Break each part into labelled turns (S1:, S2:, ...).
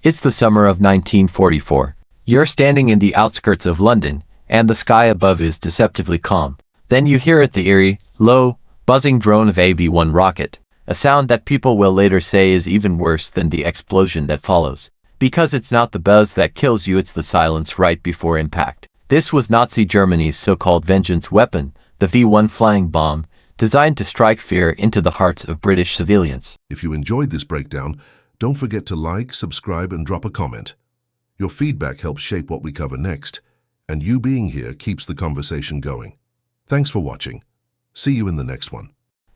S1: It's the summer of 1944. You're standing in the outskirts of London, and the sky above is deceptively calm. Then you hear the eerie, low, buzzing drone of a V-1 rocket, a sound that people will later say is even worse than the explosion that follows. Because it's not the buzz that kills you, it's the silence right before impact. This was Nazi Germany's so-called vengeance weapon, the V-1 flying bomb, designed to strike fear into the hearts of British civilians.
S2: If you enjoyed this breakdown, don't forget to like, subscribe, and drop a comment. Your feedback helps shape what we cover next, and you being here keeps the conversation going. Thanks for watching. See you in the next one.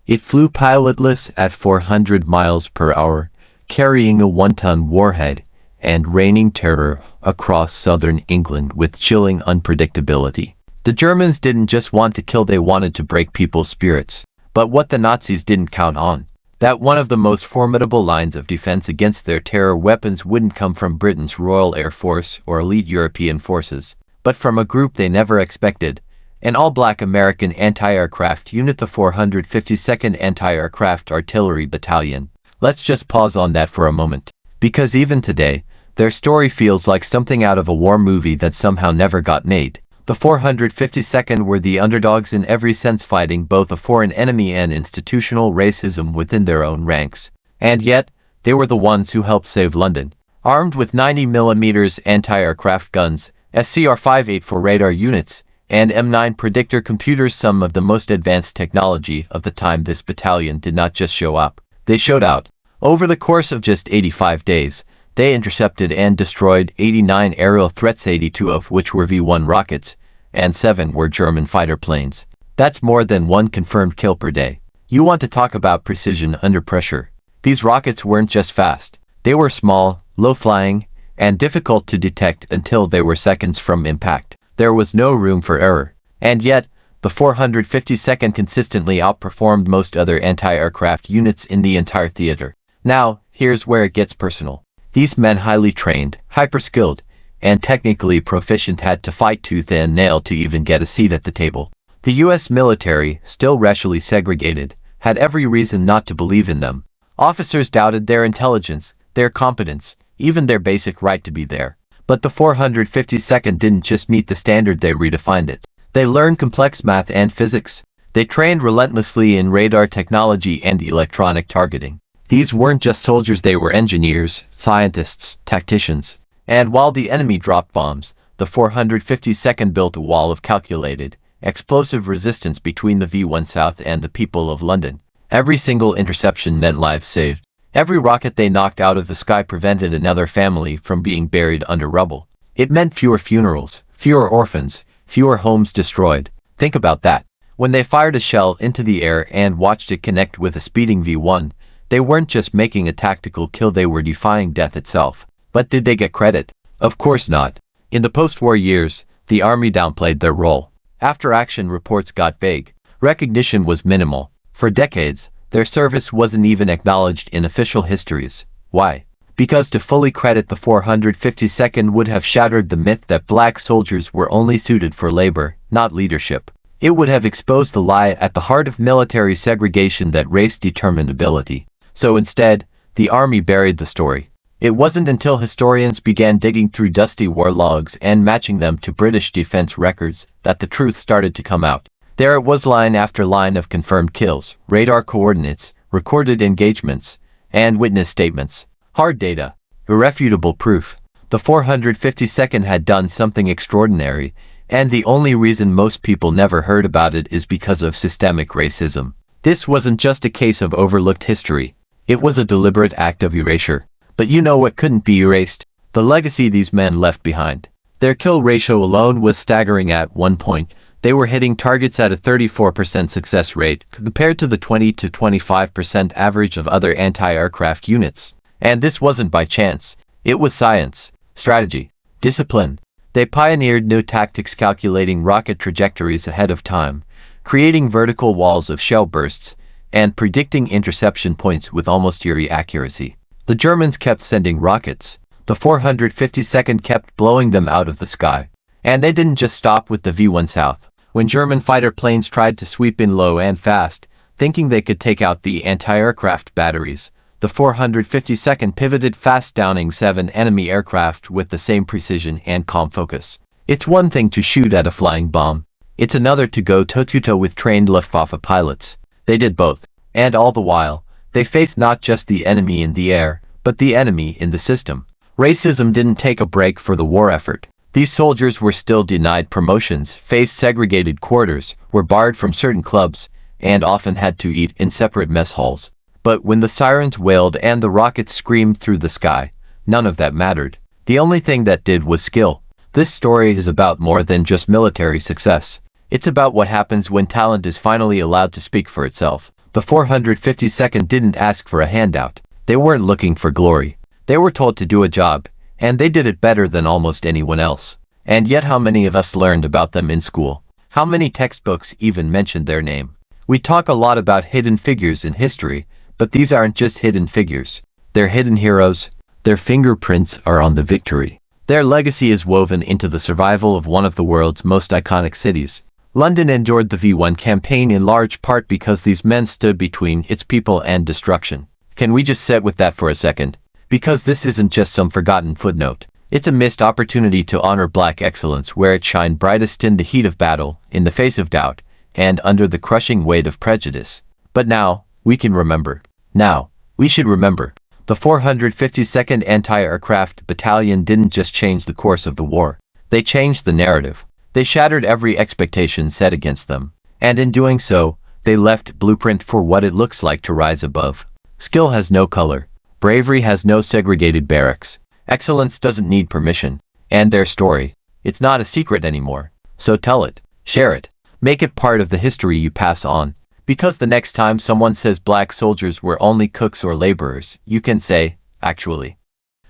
S1: It flew pilotless at 400 miles per hour, carrying a 1-ton warhead and raining terror across southern England with chilling unpredictability. The Germans didn't just want to kill, they wanted to break people's spirits. But what the Nazis didn't count on, that one of the most formidable lines of defense against their terror weapons wouldn't come from Britain's Royal Air Force or elite European forces, but from a group they never expected, an all-black American anti-aircraft unit, the 452nd Anti-Aircraft Artillery Battalion. Let's just pause on that for a moment, because even today, their story feels like something out of a war movie that somehow never got made. The 452nd were the underdogs in every sense, fighting both a foreign enemy and institutional racism within their own ranks. And yet, they were the ones who helped save London. Armed with 90mm anti-aircraft guns, SCR-58 radar units, and M9 predictor computers, some of the most advanced technology of the time, this battalion did not just show up. They showed out. Over the course of just 85 days, they intercepted and destroyed 89 aerial threats, 82 of which were V-1 rockets, and 7 were German fighter planes. That's more than one confirmed kill per day. You want to talk about precision under pressure. These rockets weren't just fast. They were small, low-flying, and difficult to detect until they were seconds from impact. There was no room for error. And yet, the 452nd consistently outperformed most other anti-aircraft units in the entire theater. Now, here's where it gets personal. These men, highly trained, hyper-skilled, and technically proficient, had to fight tooth and nail to even get a seat at the table. The US military, still racially segregated, had every reason not to believe in them. Officers doubted their intelligence, their competence, even their basic right to be there. But the 452nd didn't just meet the standard, they redefined it. They learned complex math and physics. They trained relentlessly in radar technology and electronic targeting. These weren't just soldiers, they were engineers, scientists, tacticians. And while the enemy dropped bombs, the 452nd built a wall of calculated, explosive resistance between the V-1 South and the people of London. Every single interception meant lives saved. Every rocket they knocked out of the sky prevented another family from being buried under rubble. It meant fewer funerals, fewer orphans, fewer homes destroyed. Think about that. When they fired a shell into the air and watched it connect with a speeding V-1, they weren't just making a tactical kill, they were defying death itself. But did they get credit? Of course not. In the post-war years, the army downplayed their role. After-action reports got vague. Recognition was minimal. For decades, their service wasn't even acknowledged in official histories. Why? Because to fully credit the 452nd would have shattered the myth that black soldiers were only suited for labor, not leadership. It would have exposed the lie at the heart of military segregation, that race determined ability. So instead, the army buried the story. It wasn't until historians began digging through dusty war logs and matching them to British defense records that the truth started to come out. There it was, line after line of confirmed kills, radar coordinates, recorded engagements, and witness statements. Hard data. Irrefutable proof. The 452nd had done something extraordinary, and the only reason most people never heard about it is because of systemic racism. This wasn't just a case of overlooked history. It was a deliberate act of erasure. But you know what couldn't be erased? The legacy these men left behind. Their kill ratio alone was staggering. At one point, they were hitting targets at a 34% success rate, compared to the 20 to 25% average of other anti-aircraft units. And this wasn't by chance. It was science, strategy, discipline. They pioneered new tactics, calculating rocket trajectories ahead of time, creating vertical walls of shell bursts, and predicting interception points with almost eerie accuracy. The Germans kept sending rockets. The 452nd kept blowing them out of the sky. And they didn't just stop with the V-1 South. When German fighter planes tried to sweep in low and fast, thinking they could take out the anti-aircraft batteries, the 452nd pivoted fast, downing 7 enemy aircraft with the same precision and calm focus. It's one thing to shoot at a flying bomb. It's another to go toe-to-toe with trained Luftwaffe pilots. They did both. And all the while, they faced not just the enemy in the air, but the enemy in the system. Racism didn't take a break for the war effort. These soldiers were still denied promotions, faced segregated quarters, were barred from certain clubs, and often had to eat in separate mess halls. But when the sirens wailed and the rockets screamed through the sky, none of that mattered. The only thing that did was skill. This story is about more than just military success. It's about what happens when talent is finally allowed to speak for itself. The 452nd didn't ask for a handout. They weren't looking for glory. They were told to do a job, and they did it better than almost anyone else. And yet how many of us learned about them in school? How many textbooks even mentioned their name? We talk a lot about hidden figures in history, but these aren't just hidden figures. They're hidden heroes. Their fingerprints are on the victory. Their legacy is woven into the survival of one of the world's most iconic cities. London endured the V-1 campaign in large part because these men stood between its people and destruction. Can we just sit with that for a second? Because this isn't just some forgotten footnote. It's a missed opportunity to honor black excellence where it shined brightest in the heat of battle, in the face of doubt, and under the crushing weight of prejudice. But now, we can remember. Now, we should remember. The 452nd Anti-Aircraft Battalion didn't just change the course of the war. They changed the narrative. They shattered every expectation set against them. And in doing so, they left a blueprint for what it looks like to rise above. Skill has no color. Bravery has no segregated barracks. Excellence doesn't need permission. And their story, it's not a secret anymore. So tell it. Share it. Make it part of the history you pass on. Because the next time someone says black soldiers were only cooks or laborers, you can say, actually,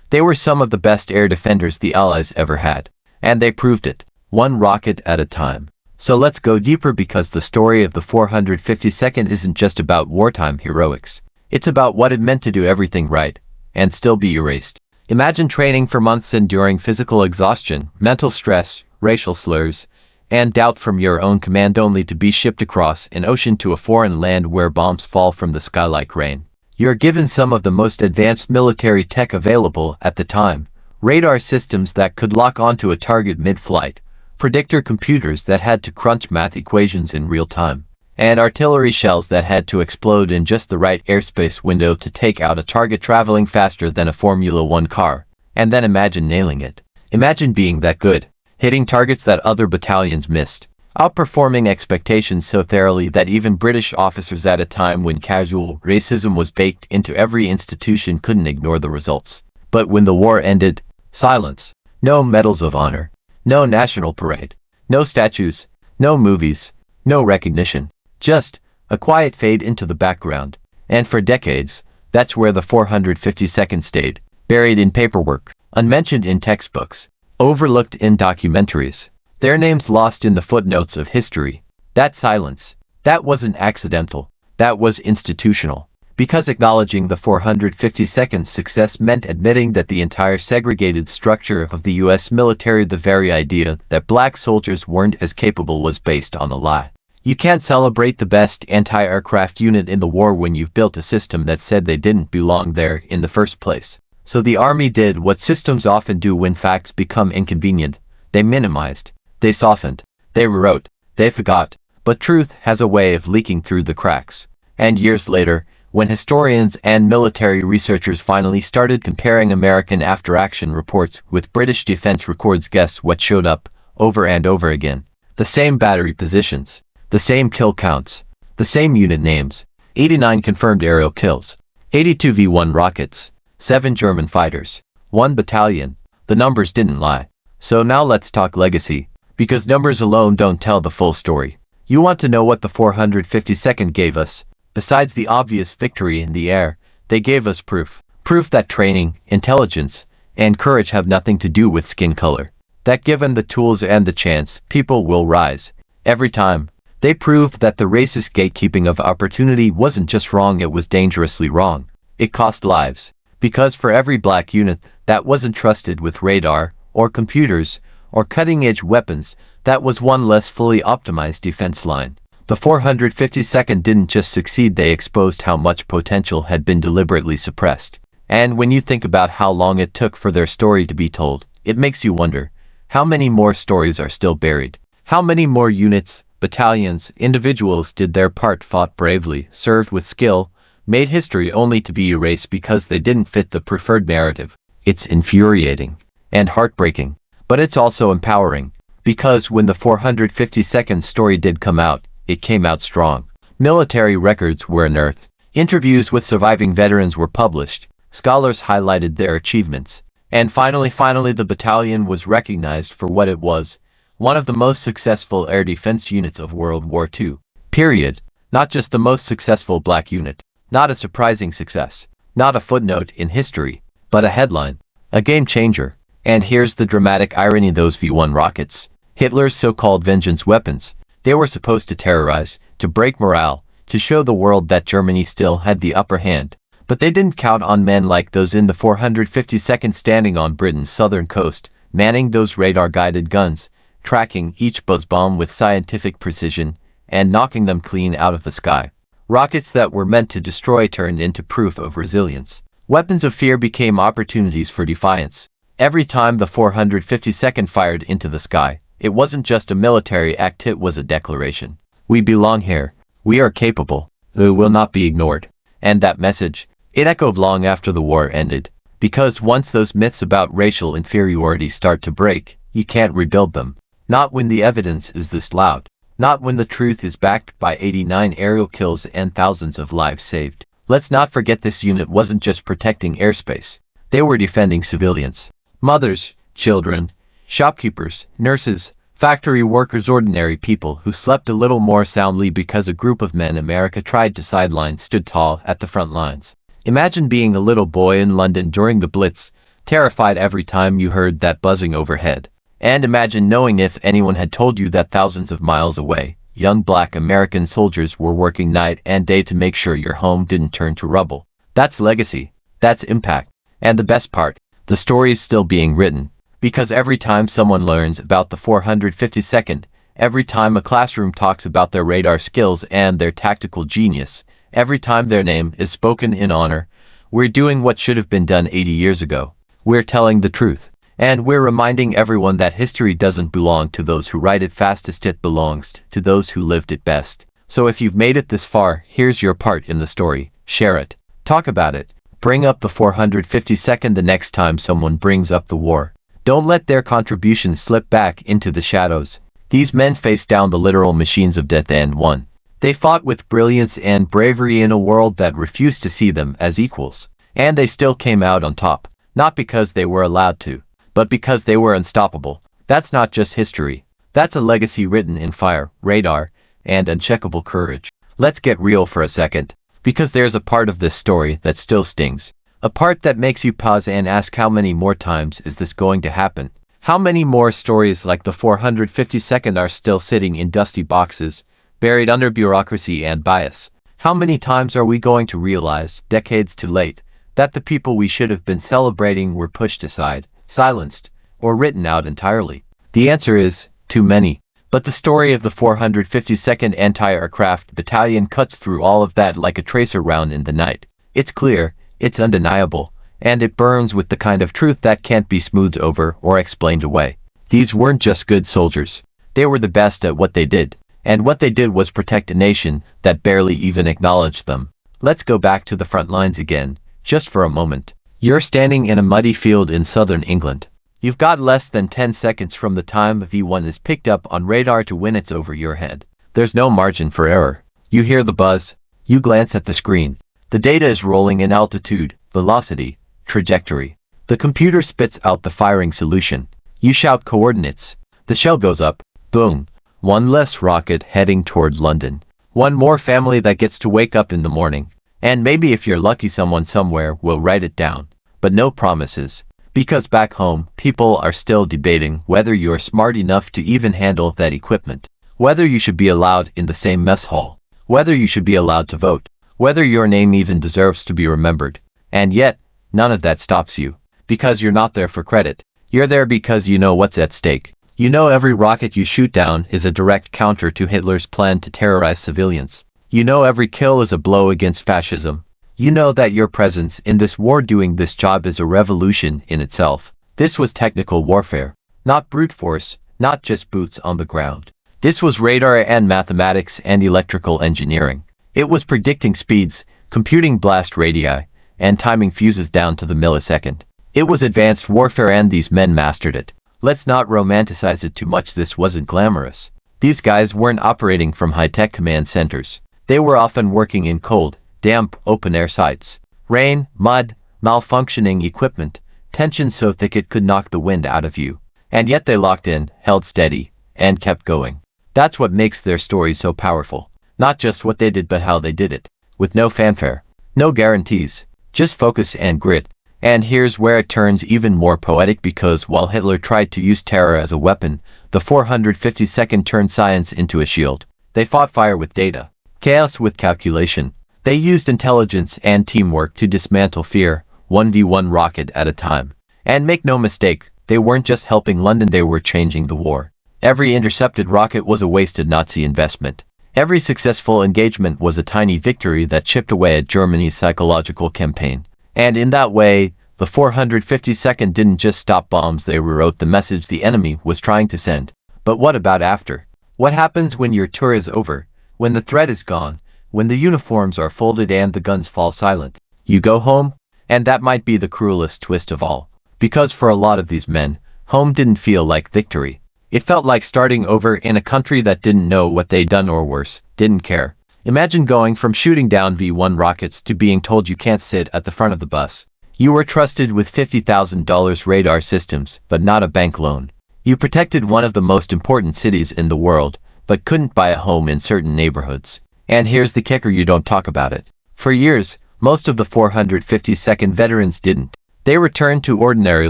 S1: they were some of the best air defenders the Allies ever had. And they proved it. One rocket at a time. So let's go deeper because the story of the 452nd isn't just about wartime heroics. It's about what it meant to do everything right, and still be erased. Imagine training for months enduring physical exhaustion, mental stress, racial slurs, and doubt from your own command only to be shipped across an ocean to a foreign land where bombs fall from the sky like rain. You're given some of the most advanced military tech available at the time. Radar systems that could lock onto a target mid-flight, predictor computers that had to crunch math equations in real time, and artillery shells that had to explode in just the right airspace window to take out a target traveling faster than a Formula One car. And then imagine nailing it. Imagine being that good, hitting targets that other battalions missed, outperforming expectations so thoroughly that even British officers at a time when casual racism was baked into every institution couldn't ignore the results. But when the war ended, silence. No medals of honor. No national parade. No statues. No movies. No recognition. Just a quiet fade into the background. And for decades, that's where the 452nd stayed, buried in paperwork, unmentioned in textbooks, overlooked in documentaries, their names lost in the footnotes of history. That silence, that wasn't accidental. That was institutional. Because acknowledging the 452nd's success meant admitting that the entire segregated structure of the U.S. military, the very idea that black soldiers weren't as capable, was based on a lie. You can't celebrate the best anti-aircraft unit in the war when you've built a system that said they didn't belong there in the first place. So the Army did what systems often do when facts become inconvenient. They minimized. They softened. They rewrote. They forgot. But truth has a way of leaking through the cracks. And years later, when historians and military researchers finally started comparing American after-action reports with British defense records, guess what showed up over and over again? The same battery positions, the same kill counts, the same unit names: 89 confirmed aerial kills, 82 V-1 rockets, 7 German fighters, 1 battalion. The numbers didn't lie. So now let's talk legacy, because numbers alone don't tell the full story. You want to know what the 452nd gave us? Besides the obvious victory in the air, they gave us proof. Proof that training, intelligence, and courage have nothing to do with skin color. That given the tools and the chance, people will rise. Every time. They proved that the racist gatekeeping of opportunity wasn't just wrong, it was dangerously wrong. It cost lives. Because for every black unit that wasn't trusted with radar, or computers, or cutting-edge weapons, that was one less fully optimized defense line. The 452nd didn't just succeed, they exposed how much potential had been deliberately suppressed. And when you think about how long it took for their story to be told, it makes you wonder, how many more stories are still buried? How many more units, battalions, individuals did their part, fought bravely, served with skill, made history only to be erased because they didn't fit the preferred narrative? It's infuriating and heartbreaking, but it's also empowering, because when the 452nd story did come out, it came out strong. Military records were unearthed, interviews with surviving veterans were published, scholars highlighted their achievements, and finally the battalion was recognized for what it was, one of the most successful air defense units of World War II. Period. Not just the most successful black unit, not a surprising success, not a footnote in history, but a headline, a game changer. And here's the dramatic irony: those V-1 rockets, Hitler's so-called vengeance weapons, they were supposed to terrorize, to break morale, to show the world that Germany still had the upper hand. But they didn't count on men like those in the 452nd standing on Britain's southern coast, manning those radar-guided guns, tracking each buzz bomb with scientific precision, and knocking them clean out of the sky. Rockets that were meant to destroy turned into proof of resilience. Weapons of fear became opportunities for defiance. Every time the 452nd fired into the sky, it wasn't just a military act, it was a declaration. We belong here. We are capable. We will not be ignored. And that message, it echoed long after the war ended. Because once those myths about racial inferiority start to break, you can't rebuild them. Not when the evidence is this loud. Not when the truth is backed by 89 aerial kills and thousands of lives saved. Let's not forget, this unit wasn't just protecting airspace. They were defending civilians. Mothers, children, shopkeepers, nurses, factory workers, ordinary people who slept a little more soundly because a group of men America tried to sideline stood tall at the front lines. Imagine being a little boy in London during the Blitz, terrified every time you heard that buzzing overhead. And imagine knowing, if anyone had told you, that thousands of miles away, young black American soldiers were working night and day to make sure your home didn't turn to rubble. That's legacy. That's impact. And the best part, the story is still being written. Because every time someone learns about the 452nd, every time a classroom talks about their radar skills and their tactical genius, every time their name is spoken in honor, we're doing what should have been done 80 years ago. We're telling the truth. And we're reminding everyone that history doesn't belong to those who write it fastest, it belongs to those who lived it best. So if you've made it this far, here's your part in the story. Share it. Talk about it. Bring up the 452nd the next time someone brings up the war. Don't let their contributions slip back into the shadows. These men faced down the literal machines of death and won. They fought with brilliance and bravery in a world that refused to see them as equals. And they still came out on top, not because they were allowed to, but because they were unstoppable. That's not just history. That's a legacy written in fire, radar, and uncheckable courage. Let's get real for a second, because there's a part of this story that still stings. A part that makes you pause and ask, how many more times is this going to happen? How many more stories like the 452nd are still sitting in dusty boxes, buried under bureaucracy and bias? How many times are we going to realize, decades too late, that the people we should have been celebrating were pushed aside, silenced, or written out entirely? The answer is, too many. But the story of the 452nd Anti-Aircraft Battalion cuts through all of that like a tracer round in the night. It's clear, it's undeniable, and it burns with the kind of truth that can't be smoothed over or explained away. These weren't just good soldiers. They were the best at what they did, and what they did was protect a nation that barely even acknowledged them. Let's go back to the front lines again, just for a moment. You're standing in a muddy field in southern England. You've got less than 10 seconds from the time V-1 is picked up on radar to when it's over your head. There's no margin for error. You hear the buzz. You glance at the screen. The data is rolling in altitude, velocity, trajectory. The computer spits out the firing solution. You shout coordinates. The shell goes up. Boom. One less rocket heading toward London. One more family that gets to wake up in the morning. And maybe if you're lucky, someone somewhere will write it down. But no promises. Because back home, people are still debating whether you're smart enough to even handle that equipment. Whether you should be allowed in the same mess hall. Whether you should be allowed to vote. Whether your name even deserves to be remembered. And yet, none of that stops you. Because you're not there for credit. You're there because you know what's at stake. You know every rocket you shoot down is a direct counter to Hitler's plan to terrorize civilians. You know every kill is a blow against fascism. You know that your presence in this war doing this job is a revolution in itself. This was technical warfare, not brute force, not just boots on the ground. This was radar and mathematics and electrical engineering. It was predicting speeds, computing blast radii, and timing fuses down to the millisecond. It was advanced warfare and these men mastered it. Let's not romanticize it too much. This wasn't glamorous. These guys weren't operating from high-tech command centers. They were often working in cold, damp, open-air sites. Rain, mud, malfunctioning equipment, tension so thick it could knock the wind out of you. And yet they locked in, held steady, and kept going. That's what makes their story so powerful. Not just what they did but how they did it. With no fanfare, no guarantees, just focus and grit. And here's where it turns even more poetic, because while Hitler tried to use terror as a weapon, the 452nd turned science into a shield. They fought fire with data, chaos with calculation. They used intelligence and teamwork to dismantle fear, 1v1 rocket at a time. And make no mistake, they weren't just helping London, they were changing the war. Every intercepted rocket was a wasted Nazi investment. Every successful engagement was a tiny victory that chipped away at Germany's psychological campaign. And in that way, the 452nd didn't just stop bombs, they rewrote the message the enemy was trying to send. But what about after? What happens when your tour is over, when the threat is gone, when the uniforms are folded and the guns fall silent? You go home? And that might be the cruelest twist of all. Because for a lot of these men, home didn't feel like victory. It felt like starting over in a country that didn't know what they'd done, or worse, didn't care. Imagine going from shooting down V-1 rockets to being told you can't sit at the front of the bus. You were trusted with $50,000 radar systems, but not a bank loan. You protected one of the most important cities in the world, but couldn't buy a home in certain neighborhoods. And here's the kicker, you don't talk about it. For years, most of the 452nd veterans didn't. They returned to ordinary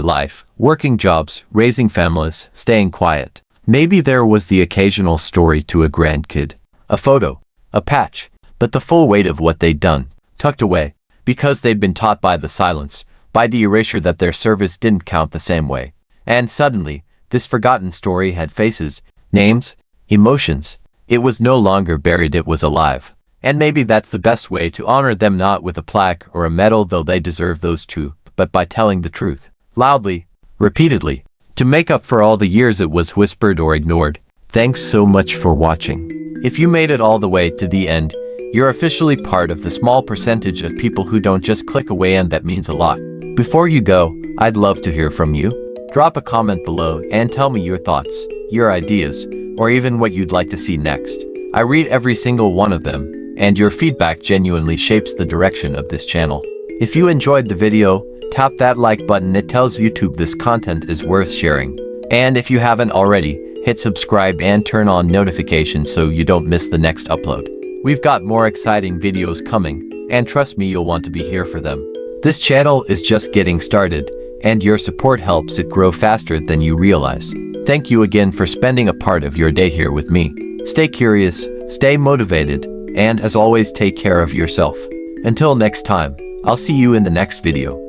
S1: life, working jobs, raising families, staying quiet. Maybe there was the occasional story to a grandkid, a photo, a patch, but the full weight of what they'd done, tucked away, because they'd been taught by the silence, by the erasure, that their service didn't count the same way. And suddenly, this forgotten story had faces, names, emotions. It was no longer buried, it was alive. And maybe that's the best way to honor them, not with a plaque or a medal, though they deserve those too, but by telling the truth, loudly, repeatedly, to make up for all the years it was whispered or ignored. Thanks so much for watching. If you made it all the way to the end, you're officially part of the small percentage of people who don't just click away, and that means a lot. Before you go, I'd love to hear from you. Drop a comment below and tell me your thoughts, your ideas, or even what you'd like to see next. I read every single one of them, and your feedback genuinely shapes the direction of this channel. If you enjoyed the video, tap that like button, it tells YouTube this content is worth sharing. And if you haven't already, hit subscribe and turn on notifications so you don't miss the next upload. We've got more exciting videos coming, and trust me, you'll want to be here for them. This channel is just getting started, and your support helps it grow faster than you realize. Thank you again for spending a part of your day here with me. Stay curious, stay motivated, and as always, take care of yourself. Until next time, I'll see you in the next video.